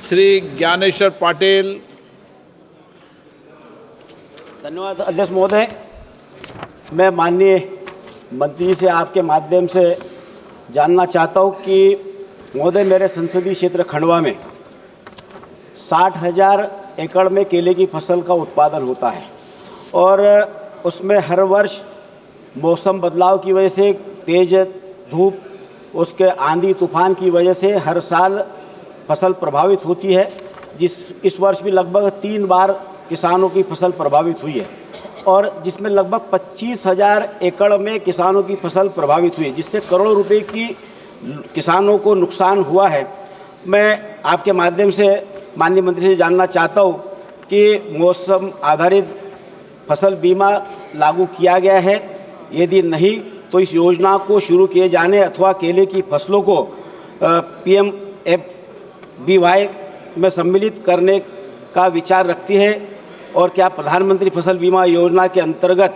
श्री ज्ञानेश्वर पाटिल। धन्यवाद अध्यक्ष महोदय। मैं माननीय मंत्री जी से आपके माध्यम से जानना चाहता हूँ कि महोदय, मेरे संसदीय क्षेत्र खंडवा में 60,000 एकड़ में केले की फसल का उत्पादन होता है और उसमें हर वर्ष मौसम बदलाव की वजह से, तेज़ धूप, उसके आंधी तूफान की वजह से हर साल फसल प्रभावित होती है। इस वर्ष भी लगभग 3 बार किसानों की फसल प्रभावित हुई है और जिसमें लगभग 25,000 एकड़ में किसानों की फसल प्रभावित हुई है, जिससे करोड़ों रुपए की किसानों को नुकसान हुआ है। मैं आपके माध्यम से माननीय मंत्री से जानना चाहता हूँ कि मौसम आधारित फसल बीमा लागू किया गया है, यदि नहीं तो इस योजना को शुरू किए जाने अथवा केले की फसलों को PMFBY में सम्मिलित करने का विचार रखती है, और क्या प्रधानमंत्री फसल बीमा योजना के अंतर्गत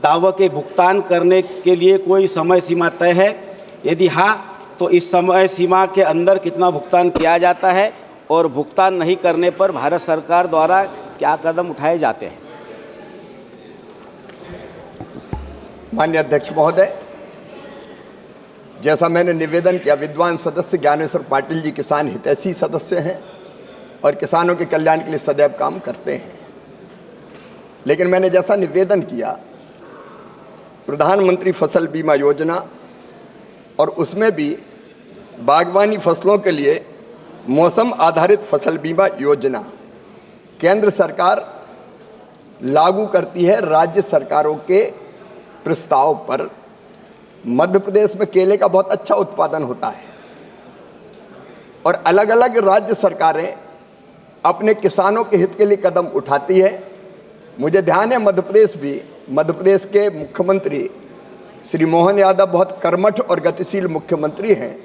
दावों के भुगतान करने के लिए कोई समय सीमा तय है? यदि हाँ, तो इस समय सीमा के अंदर कितना भुगतान किया जाता है और भुगतान नहीं करने पर भारत सरकार द्वारा क्या कदम उठाए जाते हैं? माननीय अध्यक्ष महोदय, जैसा मैंने निवेदन किया, विद्वान सदस्य ज्ञानेश्वर पाटिल जी किसान हितैषी सदस्य हैं और किसानों के कल्याण के लिए सदैव काम करते हैं। लेकिन मैंने जैसा निवेदन किया, प्रधानमंत्री फसल बीमा योजना और उसमें भी बागवानी फसलों के लिए मौसम आधारित फसल बीमा योजना केंद्र सरकार लागू करती है राज्य सरकारों के प्रस्ताव पर। मध्य प्रदेश में केले का बहुत अच्छा उत्पादन होता है और अलग अलग राज्य सरकारें अपने किसानों के हित के लिए कदम उठाती है। मुझे ध्यान है, मध्य प्रदेश के मुख्यमंत्री श्री मोहन यादव बहुत कर्मठ और गतिशील मुख्यमंत्री हैं।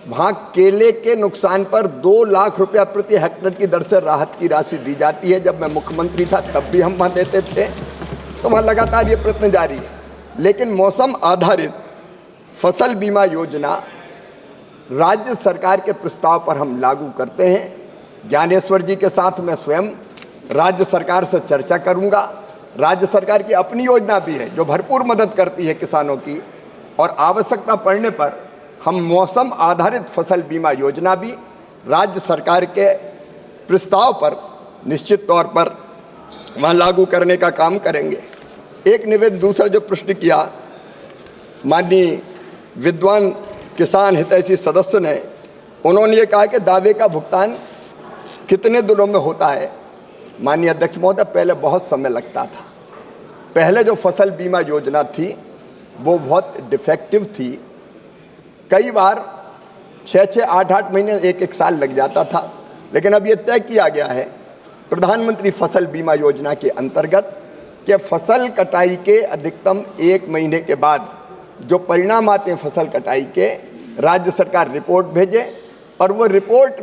वहाँ केले के नुकसान पर 2 लाख रुपया प्रति हेक्टेयर की दर से राहत की राशि दी जाती है। जब मैं मुख्यमंत्री था तब भी हम वहाँ देते थे, तो वहाँ लगातार ये प्रयत्न जारी है। लेकिन मौसम आधारित फसल बीमा योजना राज्य सरकार के प्रस्ताव पर हम लागू करते हैं। ज्ञानेश्वर जी के साथ मैं स्वयं राज्य सरकार से चर्चा करूंगा। राज्य सरकार की अपनी योजना भी है जो भरपूर मदद करती है किसानों की, और आवश्यकता पड़ने पर हम मौसम आधारित फसल बीमा योजना भी राज्य सरकार के प्रस्ताव पर निश्चित तौर पर वहाँ लागू करने का काम करेंगे। एक निवेदन, दूसरा जो प्रश्न किया माननीय विद्वान किसान हितैषी सदस्य ने, उन्होंने ये कहा कि दावे का भुगतान कितने दिनों में होता है। माननीय अध्यक्ष महोदय, पहले बहुत समय लगता था। पहले जो फसल बीमा योजना थी वो बहुत डिफेक्टिव थी। कई बार 6-6, 8-8 महीने, 1-1 साल लग जाता था। लेकिन अब ये तय किया गया है प्रधानमंत्री फसल बीमा योजना के अंतर्गत कि फसल कटाई के अधिकतम 1 महीने के बाद जो परिणाम आते हैं फसल कटाई के, राज्य सरकार रिपोर्ट भेजे और वो रिपोर्ट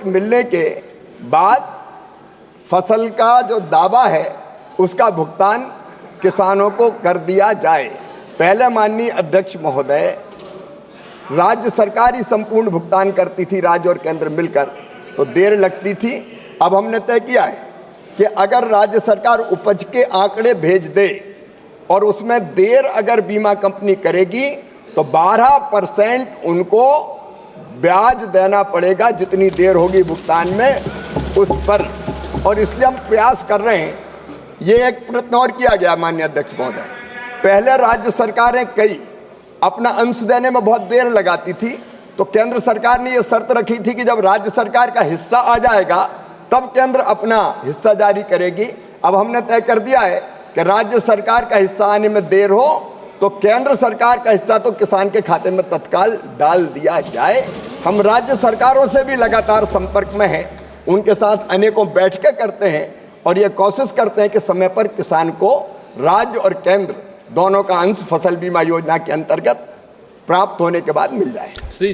मिलने के बाद फसल का जो दावा है उसका भुगतान किसानों को कर दिया जाए। पहले माननीय अध्यक्ष महोदय, राज्य सरकार ही संपूर्ण भुगतान करती थी, राज्य और केंद्र मिलकर, तो देर लगती थी। अब हमने तय किया है कि अगर राज्य सरकार उपज के आंकड़े भेज दे और उसमें देर अगर बीमा कंपनी करेगी तो 12% उनको ब्याज देना पड़ेगा, जितनी देर होगी भुगतान में उस पर। और इसलिए हम प्रयास कर रहे हैं। ये एक प्रयत्न और किया गया माननीय अध्यक्ष महोदय, पहले राज्य सरकारें कई अपना अंश देने में बहुत देर लगाती थी, तो केंद्र सरकार ने ये शर्त रखी थी कि जब राज्य सरकार का हिस्सा आ जाएगा तब केंद्र अपना हिस्सा जारी करेगी। अब हमने तय कर दिया है कि राज्य सरकार का हिस्सा आने में देर हो तो केंद्र सरकार का हिस्सा तो किसान के खाते में तत्काल डाल दिया जाए। हम राज्य सरकारों से भी लगातार संपर्क में हैं, उनके साथ अनेकों बैठकें करते हैं और ये कोशिश करते हैं कि समय पर किसान को राज्य और केंद्र दोनों का अंश फसल बीमा योजना के अंतर्गत प्राप्त होने के बाद मिल जाए। श्री